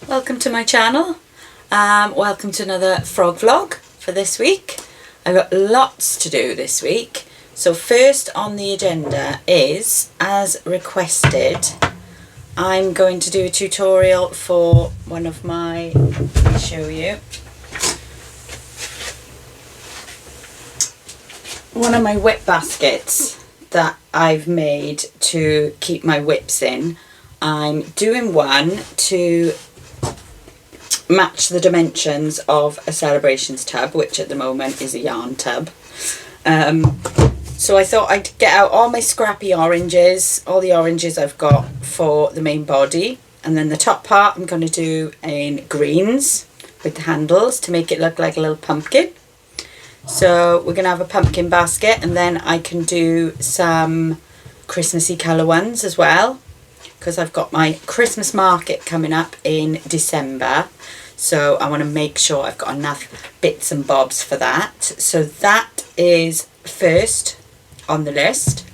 Welcome to my channel. Welcome to another frog vlog for this week. I've got lots to do this week. So first on the agenda is, as requested, I'm going to do a tutorial for one of my, let me show you, one of my whip baskets that I've made to keep my whips in. I'm doing one to match the dimensions of a celebrations tub, which at the moment is a yarn tub. So I thought I'd get out all my scrappy oranges, all the oranges I've got for the main body, and then the top part I'm going to do in greens with the handles to make it look like a little pumpkin. So we're going to have a pumpkin basket, and then I can do some Christmassy colour ones as well, because I've got my Christmas market coming up in December. So I want to make sure I've got enough bits and bobs for that. So that is first on the list.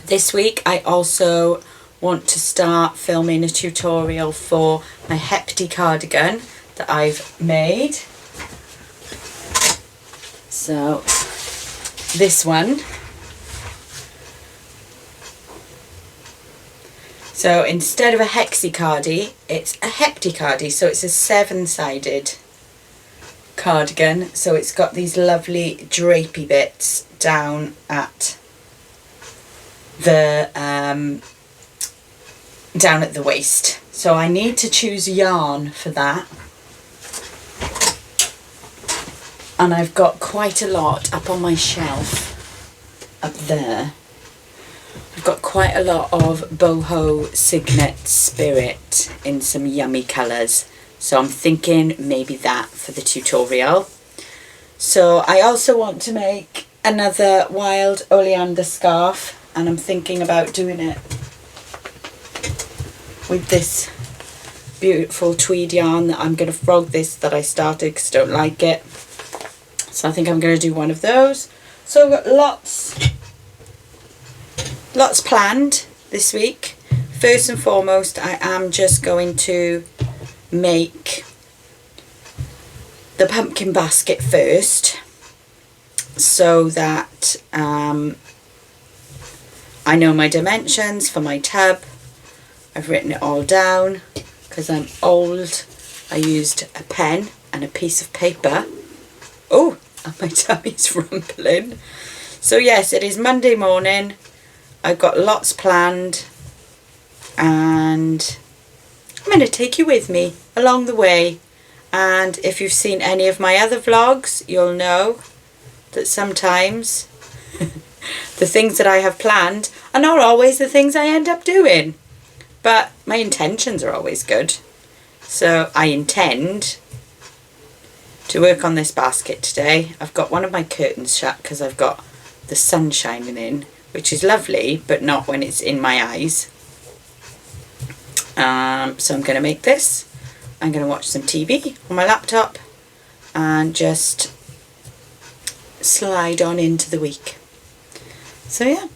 This week I also want to start filming a tutorial for my Hepty cardigan that I've made. So this one. So instead of a hexi-cardi, it's a hepty-cardi. So it's a 7-sided cardigan. So it's got these lovely drapey bits down at the waist. So I need to choose yarn for that. And I've got quite a lot up on my shelf up there. I've got quite a lot of Boho Signet Spirit in some yummy colours. So I'm thinking maybe that for the tutorial. So I also want to make another wild oleander scarf, and I'm thinking about doing it with this beautiful tweed yarn that I'm going to frog this that I started because I don't like it. So I think I'm going to do one of those. So I've got lots planned this week. First and foremost, I am just going to make the pumpkin basket first, so that I know my dimensions for my tub. I've written it all down because I'm old. I used a pen and a piece of paper. Oh, and my tummy's rumbling. So yes, it is Monday morning. I've got lots planned, and I'm going to take you with me along the way. And if you've seen any of my other vlogs, you'll know that sometimes the things that I have planned are not always the things I end up doing. But my intentions are always good. So I intend to work on this basket today. I've got one of my curtains shut because I've got the sun shining in, which is lovely, but not when it's in my eyes. So I'm going to make this. I'm going to watch some TV on my laptop and just slide on into the week. So yeah.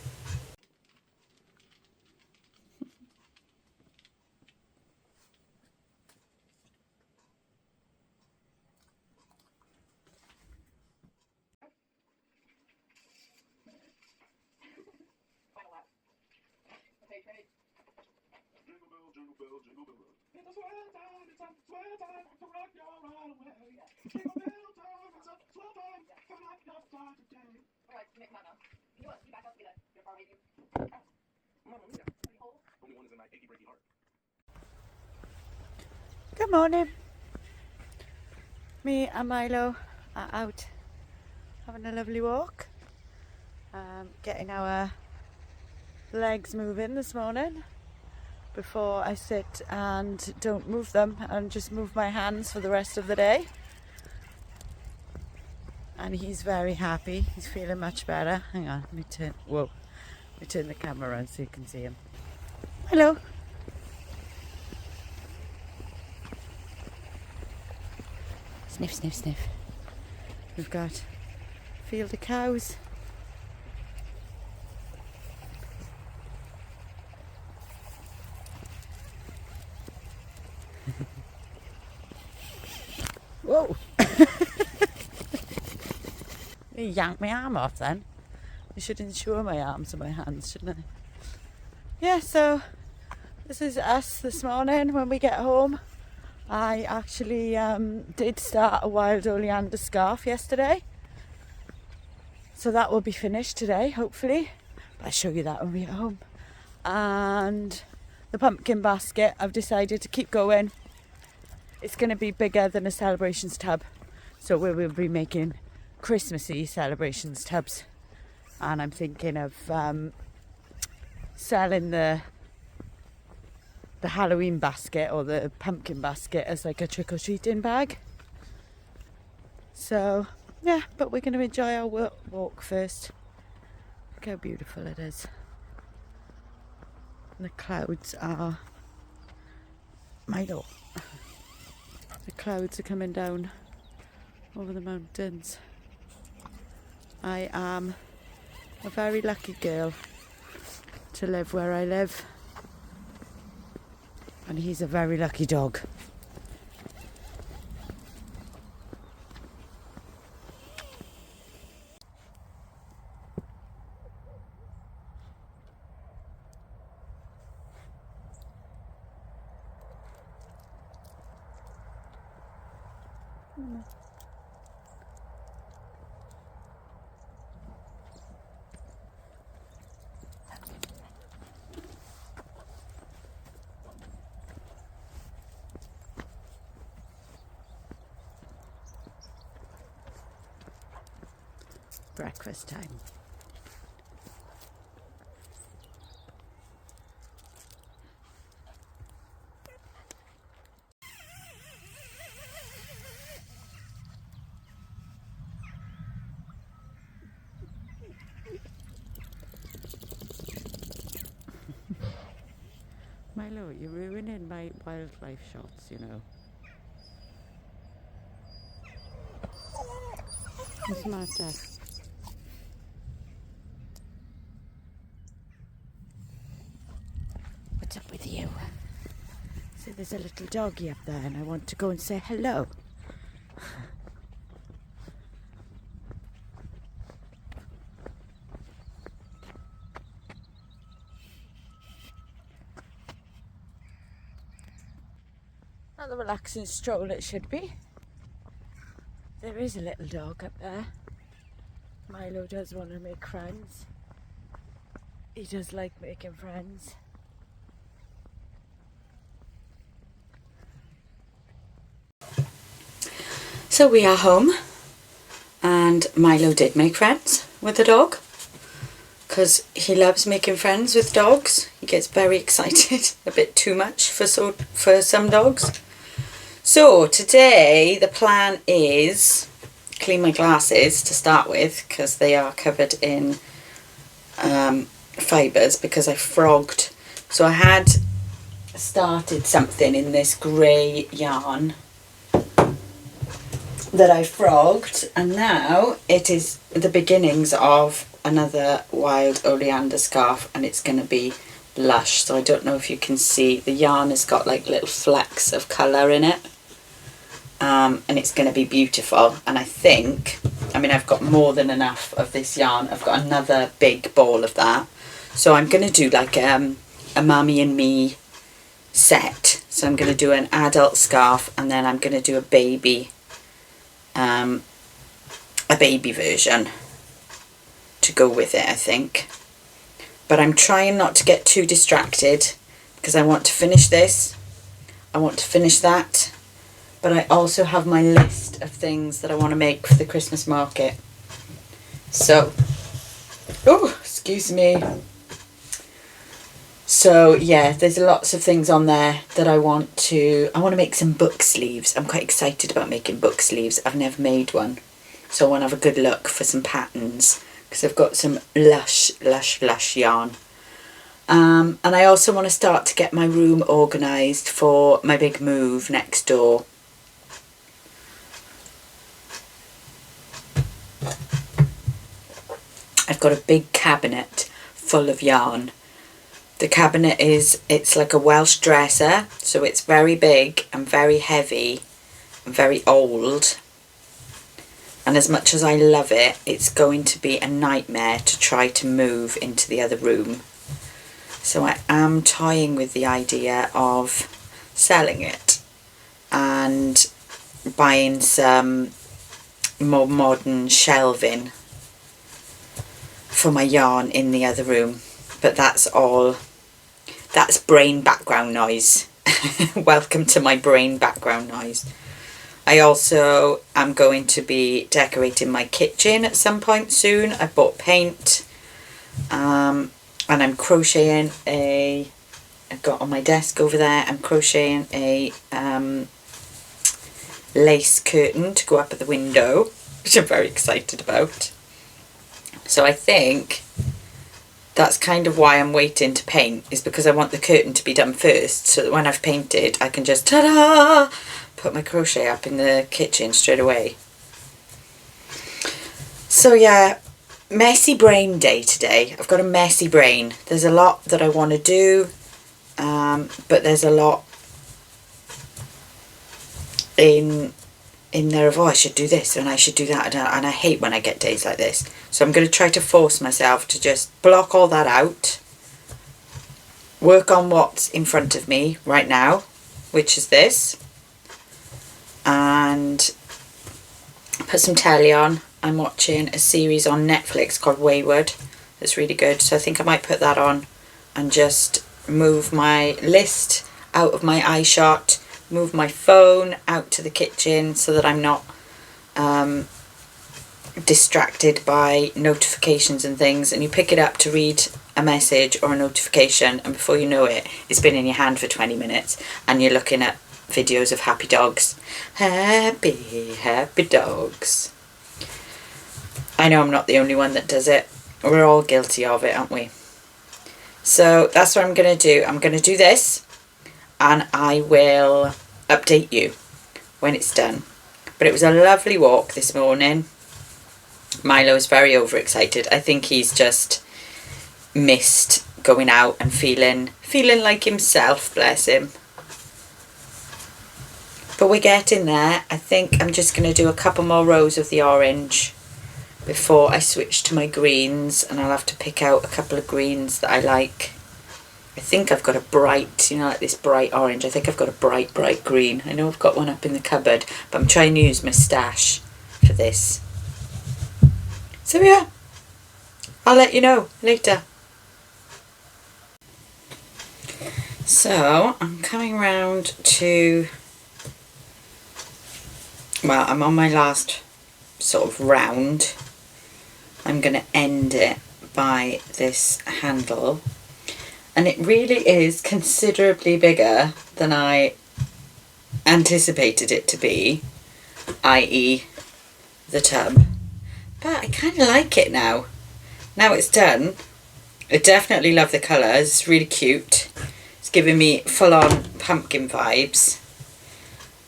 Good morning. Me and Milo are out having a lovely walk, getting our legs moving this morning before I sit and don't move them and just move my hands for the rest of the day. And he's very happy. He's feeling much better. Hang on, let me turn the camera around so you can see him. Hello. Sniff, sniff, sniff. We've got a field of cows. Whoa. You yank my arm off then. You should insure my arms and my hands, shouldn't I? Yeah, so this is us this morning when we get home. I actually did start a wild oleander scarf yesterday. So that will be finished today, hopefully. But I'll show you that when we get home. And the pumpkin basket, I've decided to keep going. It's going to be bigger than a celebrations tub. So we will be making Christmassy celebrations tubs. And I'm thinking of selling the Halloween basket or the pumpkin basket as like a trick-or-treating bag. So yeah, but we're going to enjoy our walk first. Look how beautiful it is. And the clouds are Milo. The clouds are coming down over the mountains. I am a very lucky girl to live where I live. And he's a very lucky dog. Breakfast time. Milo, you're ruining my wildlife shots, you know. What's the matter? What's up with you? So there's a little doggy up there and I want to go and say hello. Not the relaxing stroll it should be. There is a little dog up there. Milo does want to make friends. He does like making friends. So we are home and Milo did make friends with the dog because he loves making friends with dogs. He gets very excited, a bit too much for some dogs. So today the plan is clean my glasses to start with because they are covered in fibres because I frogged. So I had started something in this grey yarn that I frogged, and now it is the beginnings of another wild oleander scarf, and it's going to be lush. So I don't know if you can see, the yarn has got like little flecks of colour in it, and it's going to be beautiful. And I think, I mean, I've got more than enough of this yarn. I've got another big ball of that, so I'm going to do like a Mummy and Me set. So I'm going to do an adult scarf, and then I'm going to do a baby version to go with it, I think. But I'm trying not to get too distracted because I want to finish this, I want to finish that, but I also have my list of things that I want to make for the Christmas market. So, oh, excuse me. So yeah, there's lots of things on there that I want to make some book sleeves. I'm quite excited about making book sleeves. I've never made one. So I want to have a good look for some patterns because I've got some lush yarn. And I also want to start to get my room organised for my big move next door. I've got a big cabinet full of yarn. The cabinet it's like a Welsh dresser, so it's very big and very heavy, very old, and as much as I love it, it's going to be a nightmare to try to move into the other room. So I am toying with the idea of selling it and buying some more modern shelving for my yarn in the other room. But that's brain background noise. Welcome to my brain background noise. I also am going to be decorating my kitchen at some point soon. I bought paint, and I'm crocheting I've got on my desk over there, I'm crocheting a lace curtain to go up at the window, which I'm very excited about. So I think that's kind of why I'm waiting to paint, is because I want the curtain to be done first, so that when I've painted I can just ta-da, put my crochet up in the kitchen straight away. So yeah, messy brain day today. I've got a messy brain. There's a lot that I want to do, but there's a lot in there of, oh, I should do this and I should do that, and I hate when I get days like this. So I'm going to try to force myself to just block all that out, work on what's in front of me right now, which is this, and put some telly on. I'm watching a series on Netflix called Wayward. It's really good, so I think I might put that on and just move my list out of my eye shot, move my phone out to the kitchen so that I'm not distracted by notifications and things. And you pick it up to read a message or a notification, and before you know it, it's been in your hand for 20 minutes and you're looking at videos of happy dogs. Happy dogs. I know I'm not the only one that does it. We're all guilty of it, aren't we? So that's what I'm going to do. I'm going to do this and I will update you when it's done. But it was a lovely walk this morning. Milo's very overexcited. I think he's just missed going out and feeling like himself, bless him. But we're getting there. I think I'm just going to do a couple more rows of the orange before I switch to my greens, and I'll have to pick out a couple of greens that I like. I think I've got a bright, like this bright orange. I think I've got a bright green. I know I've got one up in the cupboard, but I'm trying to use my stash for this. So yeah, I'll let you know later. So I'm coming round to, well, I'm on my last sort of round. I'm going to end it by this handle, and it really is considerably bigger than I anticipated it to be, i.e. the tub. But I kind of like it now. Now it's done. I definitely love the colours. It's really cute. It's giving me full-on pumpkin vibes.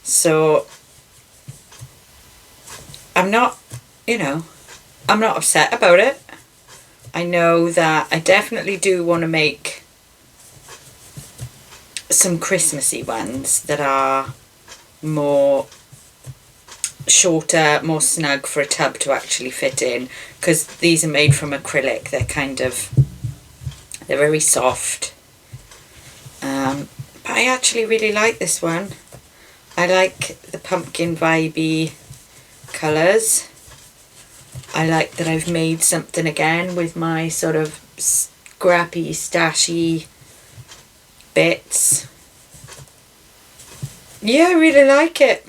So I'm not, I'm not upset about it. I know that I definitely do want to make some Christmassy ones that are more shorter, more snug for a tub to actually fit in, because these are made from acrylic. They're very soft. But I actually really like this one. I like the pumpkin vibey colours. I like that I've made something again with my sort of scrappy, stashy bits. Yeah, I really like it.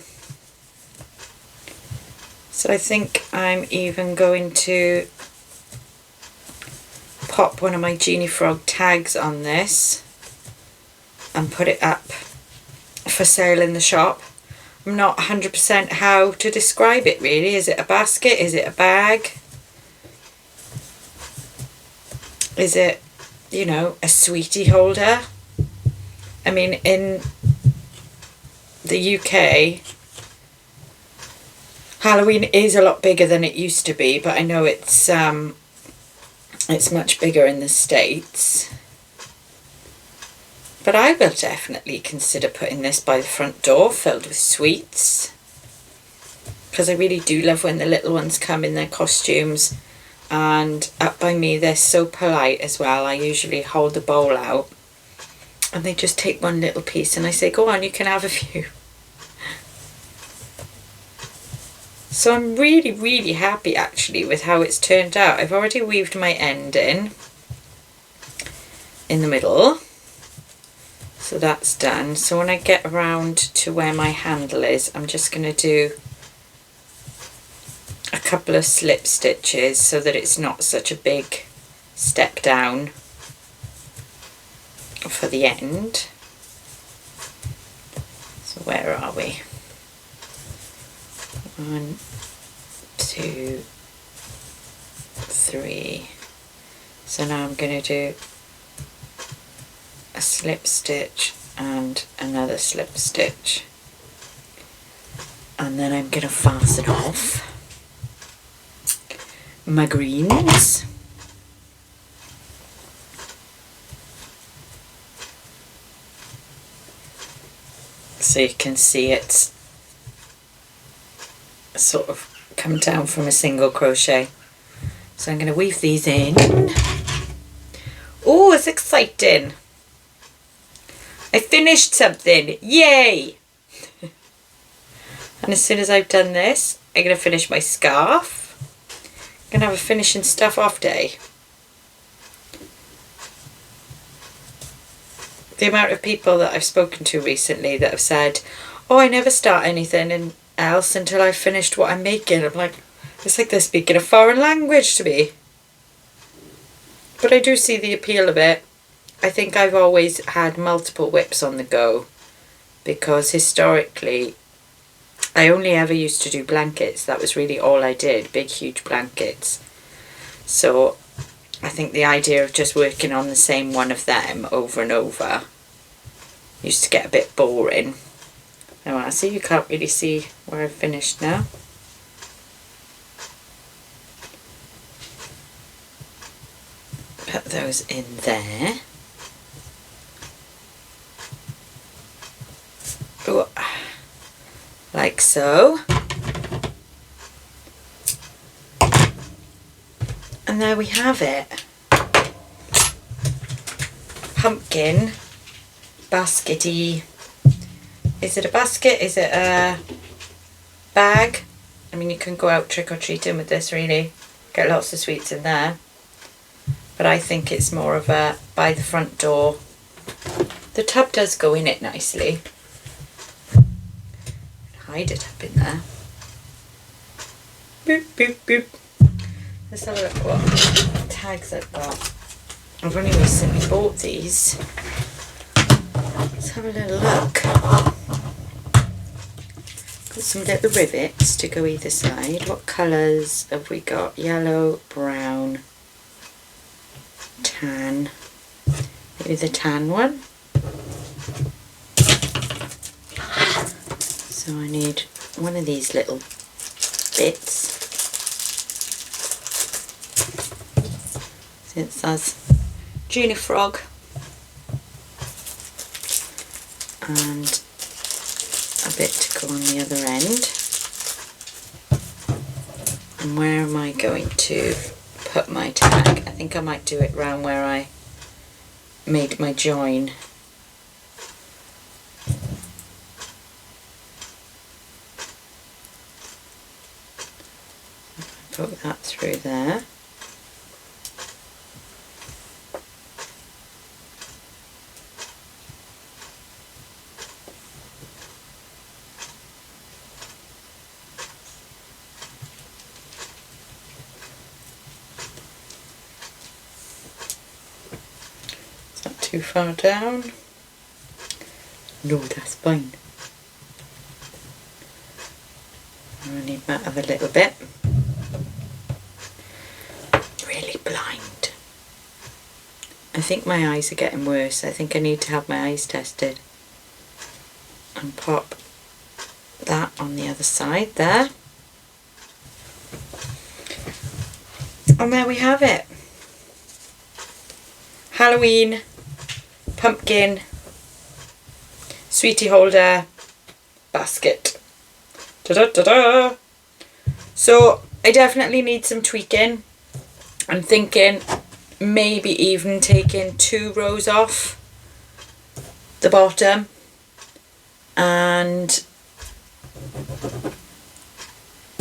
So I think I'm even going to pop one of my Genie Frog tags on this and put it up for sale in the shop. I'm not 100% how to describe it really. Is it a basket? Is it a bag? Is it, a sweetie holder? I mean, in the UK, Halloween is a lot bigger than it used to be, but I know it's much bigger in the States. But I will definitely consider putting this by the front door filled with sweets. because I really do love when the little ones come in their costumes. And up by me, they're so polite as well. I usually hold the bowl out and they just take one little piece and I say, go on, you can have a few. So I'm really, really happy actually with how it's turned out. I've already weaved my end in the middle. So that's done. So when I get around to where my handle is, I'm just going to do a couple of slip stitches so that it's not such a big step down for the end. So where are we? 1, 2, 3. So now I'm going to do a slip stitch and another slip stitch, and then I'm going to fasten off my greens. So you can see it's sort of come down from a single crochet. So I'm going to weave these in. Oh, it's exciting. I finished something. Yay! And as soon as I've done this, I'm going to finish my scarf. I'm going to have a finishing stuff off day. The amount of people that I've spoken to recently that have said, oh, I never start anything else until I've finished what I'm making. I'm like, it's like they're speaking a foreign language to me. But I do see the appeal of it. I think I've always had multiple whips on the go because historically I only ever used to do blankets. That was really all I did, big huge blankets. So I think the idea of just working on the same one of them over and over used to get a bit boring. Now I see you can't really see where I've finished now. Put those in there. Ooh, like so. And there we have it. Pumpkin baskety. Is it a basket? Is it a bag? I mean, you can go out trick-or-treating with this really. Get lots of sweets in there. But I think it's more of a by the front door. The tub does go in it nicely. Hide it up in there. Boop, boop, boop. Let's have a look what tags I've got. I've only recently bought these. Let's have a little look. Got some little rivets to go either side. What colours have we got? Yellow, brown, tan. Maybe the tan one. So I need one of these little bits. So it says Junior Frog and a bit to go on the other end. And where am I going to put my tag? I think I might do it round where I made my join. Put that through there. Is that too far down? No, that's fine. I need that other little bit. Really blind. I think my eyes are getting worse. I think I need to have my eyes tested. And pop that on the other side there. And there we have it. Halloween, pumpkin, sweetie holder, basket. Ta-da-ta-da! So I definitely need some tweaking. I'm thinking maybe even taking 2 rows off the bottom and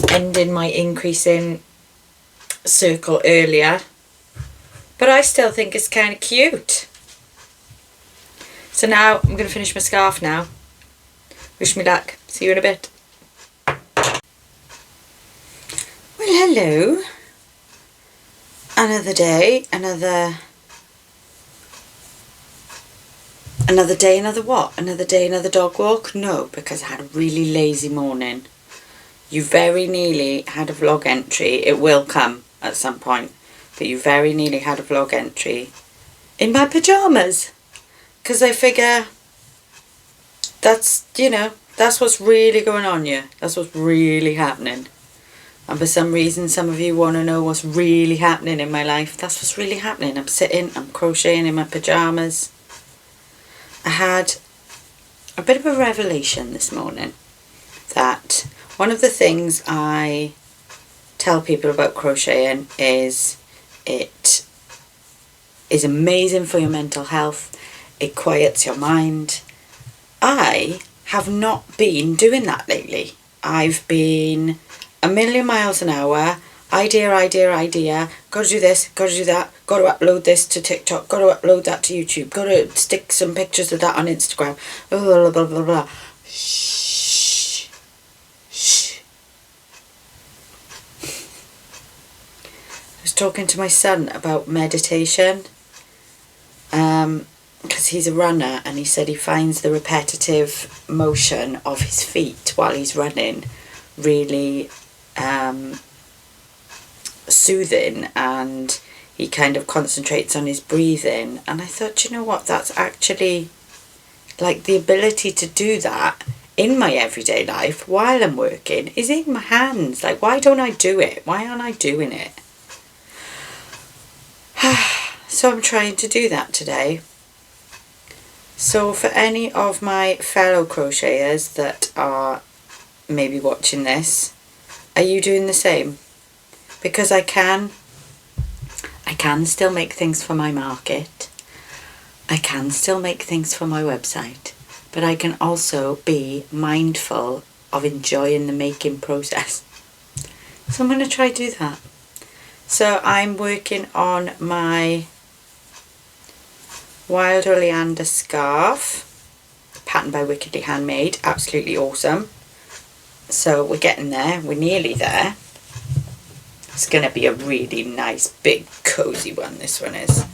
ending my increasing circle earlier, but I still think it's kind of cute. So now I'm going to finish my scarf now. Wish me luck. See you in a bit. Well, hello. Another day, another day, another what? Another day, another dog walk? No, because I had a really lazy morning. You very nearly had a vlog entry. It will come at some point, but you very nearly had a vlog entry in my pyjamas, because I figure that's, you know, that's what's really going on here. That's what's really happening. And for some reason, some of you want to know what's really happening in my life. That's what's really happening. I'm sitting, I'm crocheting in my pyjamas. I had a bit of a revelation this morning that one of the things I tell people about crocheting is it is amazing for your mental health. It quiets your mind. I have not been doing that lately. I've been a million miles an hour, idea, gotta do this, gotta do that, gotta upload this to TikTok, gotta upload that to YouTube, gotta stick some pictures of that on Instagram, blah, blah, blah, blah, blah. Shh. Shh. I was talking to my son about meditation, because he's a runner, and he said he finds the repetitive motion of his feet while he's running really soothing, and he kind of concentrates on his breathing. And I thought, you know what, that's actually like the ability to do that in my everyday life while I'm working is in my hands. Like, why don't I do it? Why aren't I doing it? So I'm trying to do that today. So for any of my fellow crocheters that are maybe watching this, are you doing the same? Because I can still make things for my market. I can still make things for my website, but I can also be mindful of enjoying the making process. So I'm going to try to do that. So I'm working on my Wild Oleander scarf, patterned by Wickedly Handmade. Absolutely awesome. So we're getting there. We're nearly there. It's going to be a really nice, big, cozy one, this one is.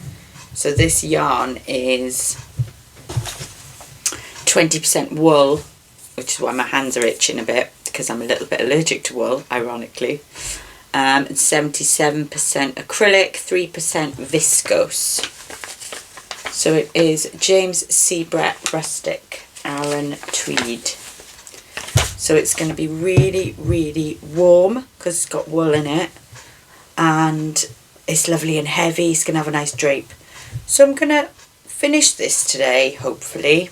So this yarn is 20% wool, which is why my hands are itching a bit, because I'm a little bit allergic to wool, ironically. And 77% acrylic, 3% viscose. So it is James Seabrett Rustic Aran Tweed. So it's going to be really, really warm because it's got wool in it, and it's lovely and heavy. It's going to have a nice drape. So I'm going to finish this today, hopefully.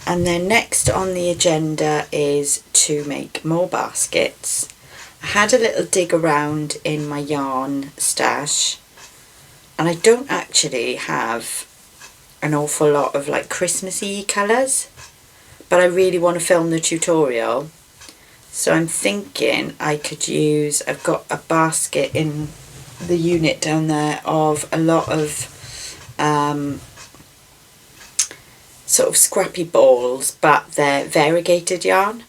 And then next on the agenda is to make more baskets. I had a little dig around in my yarn stash, and I don't actually have an awful lot of like Christmassy colours, but I really want to film the tutorial. So I'm thinking I could use, I've got a basket in the unit down there of a lot of sort of scrappy balls, but they're variegated yarn.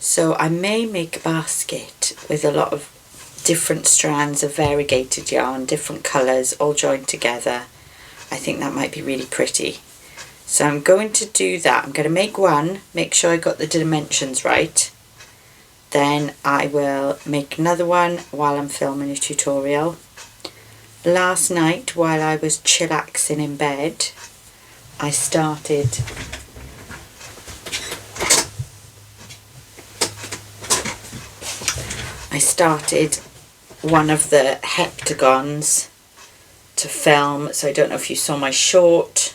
So I may make a basket with a lot of different strands of variegated yarn, different colours, all joined together. I think that might be really pretty. So I'm going to do that. I'm going to make one, make sure I got the dimensions right. Then I will make another one while I'm filming a tutorial. Last night, while I was chillaxing in bed, I started one of the heptagons to film. So I don't know if you saw my short.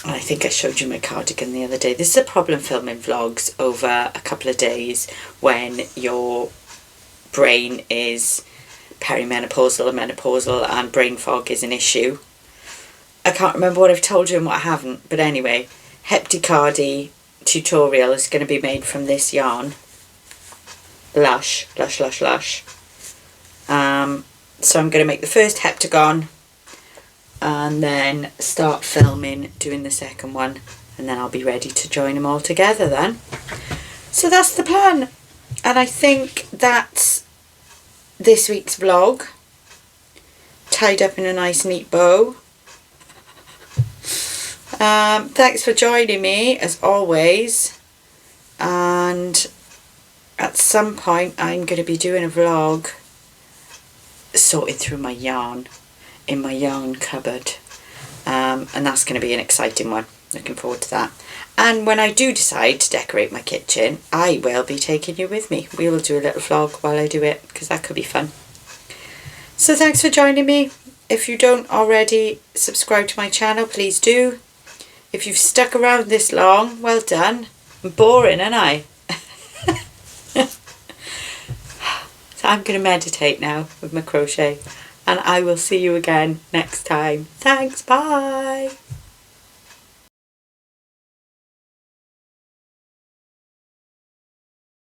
I think I showed you my cardigan the other day. This is a problem filming vlogs over a couple of days when your brain is perimenopausal or menopausal and brain fog is an issue. I can't remember what I've told you and what I haven't, but anyway, Heptacardi tutorial is going to be made from this yarn. Lush, lush, lush, lush. So I'm going to make the first heptagon and then start filming doing the second one, and then I'll be ready to join them all together then. So that's the plan, and I think that's this week's vlog, tied up in a nice neat bow. Thanks for joining me as always, and at some point I'm going to be doing a vlog sorting through my yarn in my yarn cupboard, and that's going to be an exciting one. Looking forward to that. And when I do decide to decorate my kitchen, I will be taking you with me. We will do a little vlog while I do it, because that could be fun. So thanks for joining me. If you don't already subscribe to my channel, please do. If you've stuck around this long, well done. I'm boring, aren't I? So I'm going to meditate now with my crochet, and I will see you again next time. Thanks, bye.